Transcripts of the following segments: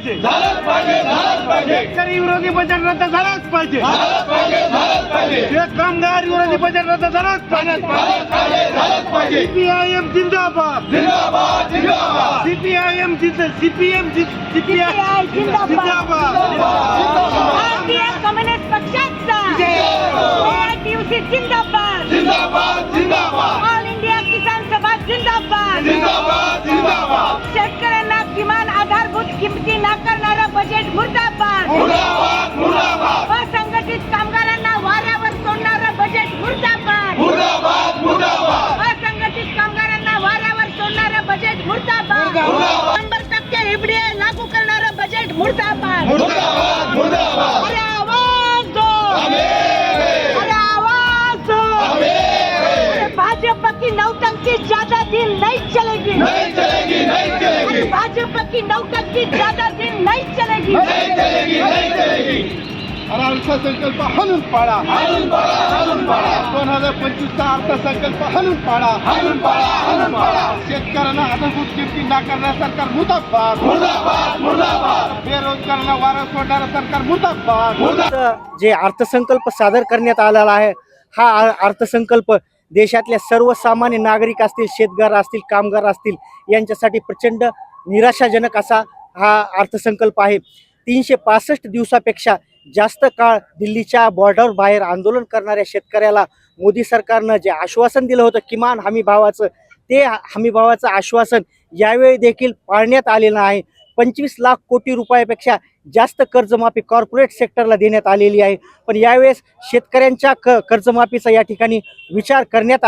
पाहिजे, शेतकरी विरोधी बजेट रद्द झालंच पाहिजे, कामगार विरोधी बजेट रद्द झालंच पाहिजे, सीपीआयएम जिंदाबाद, सीपीआयएम सीपीएम जिंदाबाद, भारतीय कम्युनिस्ट पक्षाचा एआयटीयूसी जिंदाबाद, ऑल इंडिया किसान सभा जिंदाबाद, शेतकऱ्यांना किमान आधारभूत किमती नाकारणारं बजेट मुर्दाबाद, असंघटित कामगारांना वाऱ्यावर सोडणारं बजेट मुर्दाबाद, असंघटित कामगारांना वाऱ्यावर सोडणारं बजेट मुर्दाबाद, 100% एफडीआय लागू करणारं बजेट मुर्दाबाद, अरे आवाज दो, अरे आवाज दो, अरे भाजपा की नौटंकी ज्यादा दिन नहीं चलेगी, अरे भाजपा की नौटंकी ज्यादा दिन नहीं चलेगी, अर्थसंकल्प हाणून पाडा, 2025चा अर्थसंकल्प हाणून पाडा, शेतकऱ्यांना आधारभूत किमती नाकारणारं सरकार मुर्दाबाद, बेरोजगारांना वारा सोडणारं सरकार मुर्दाबाद. जे अर्थसंकल्प सादर करण्यात आलेला आहे, हा अर्थसंकल्प देशातल्या सर्वसामान्य नागरिक असतील, शेतकरी असतील, कामगार असतील यांच्यासाठी प्रचंड निराशाजनक असा हा अर्थसंकल्प आहे. 365 दिवसापेक्षा जास्त काळ दिल्लीच्या बॉर्डर बाहेर आंदोलन करणाऱ्या शेतकऱ्याला मोदी सरकारनं जे आश्वासन दिलं होतं किमान हमी भावाचं, ते हमी भावाचं आश्वासन यावेळी देखील पाळण्यात आलेलं आहे. 25 लाख कोटी रुपयापेक्षा जास्त कर्जमाफी कॉर्पोरेट सेक्टरला देण्यात आलेली आहे, पण यावेळेस शेतकऱ्यांच्या कर्जमाफीचा या ठिकाणी विचार करण्यात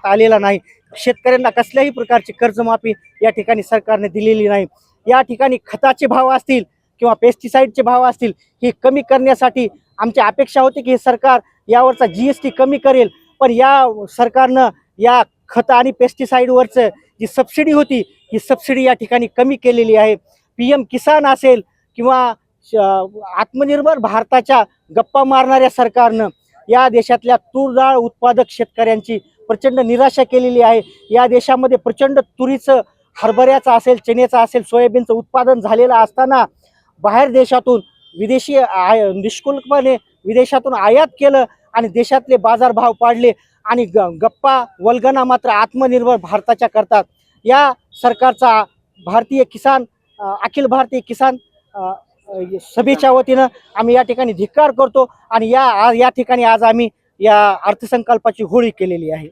आलेला नाही. शेतकऱ्यांना कसल्याही प्रकारची कर्जमाफी या ठिकाणी सरकारने दिलेली नाही. या ठिकाणी खताचे भाव असतील किंवा पेस्टिसाईडचे भाव असतील हे कमी करण्यासाठी आमची अपेक्षा होती की हे सरकार यावरचा GST कमी करेल, पण या सरकारनं या खत आणि पेस्टिसाईडवरचं जी सबसिडी होती ही सबसिडी या ठिकाणी कमी केलेली आहे. PM किसान असेल किंवा आत्मनिर्भर भारताच्या गप्पा मारणाऱ्या सरकारनं या देशातल्या तूर डाळ उत्पादक शेतकऱ्यांची प्रचंड निराशा केलेली आहे. या देशामध्ये प्रचंड तुरीचं, हरभऱ्याचं असेल, चण्याचं असेल, सोयाबीनचं उत्पादन झालेलं असताना बाहेर देशातून निष्कुल्कपणे विदेशातून आयात केलं आणि देशातले बाजारभाव पाडले आणि गप्पा वल्गना मात्र आत्मनिर्भर भारताच्या करतात. या सरकारचा अखिल भारतीय किसान सभेच्या वतीनं आम्ही या ठिकाणी धिक्कार करतो आणि या ठिकाणी आज आम्ही या अर्थसंकल्पाची होळी केलेली आहे.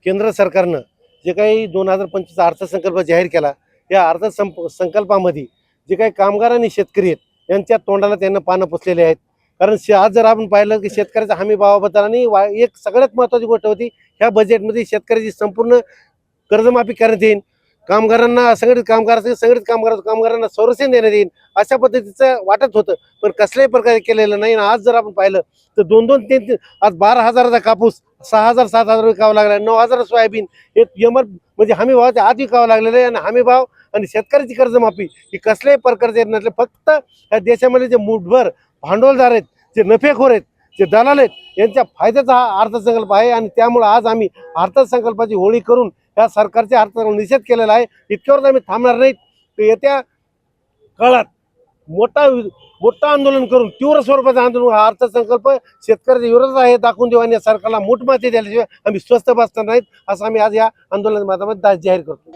केंद्र सरकारनं जे काही 2025 अर्थसंकल्प जाहीर केला, या अर्थसंकल्पामध्ये जे काही कामगार आणि शेतकरी आहेत यांच्या तोंडाला त्यांना पानं पुसलेले आहेत. कारण आज जर आपण पाहिलं की शेतकऱ्याचा हमी भावाबद्दल आणि एक सगळ्यात महत्त्वाची गोष्ट होती, ह्या बजेटमध्ये शेतकऱ्याची संपूर्ण कर्जमाफी करण्यात येईल, कामगारांना संघटित कामगारांना संरक्षण देण्यात येईल अशा पद्धतीचं वाटत होतं, पण कसल्याही प्रकारे केलेलं नाही. आज जर आपण पाहिलं तर 2-3 आज 12,000चा कापूस 6,000 7,000 विकावं लागला, 9,000 सोयाबीन हे म्हणजे हमी भावाच्या आत विकावं लागलेलं आहे. आणि हमी भाव आणि शेतकऱ्याची कर्जमाफी ही कसल्याही प्रकारचे नसले, फक्त या देशामध्ये जे मुठभर भांडवलदार आहेत, जे नफेखोर आहेत, जे दलाल आहेत, यांच्या फायद्याचा हा अर्थसंकल्प आहे. आणि त्यामुळे आज आम्ही अर्थसंकल्पाची होळी करून या सरकारच्या अर्थसंकल्प निषेध केलेला आहे. इतक्यावरच आम्ही थांबणार नाहीत. तर येत्या काळात मोठं आंदोलन करून, तीव्र स्वरूपाचं आंदोलन, हा अर्थसंकल्प शेतकऱ्याच्या विरोधात आहे दाखवून देऊ आणि या सरकारला मूठमाती द्यायल्याशिवाय आम्ही स्वस्थ बसणार नाहीत, असं आम्ही आज या आंदोलनाच्या माध्यमातून जाहीर करतो.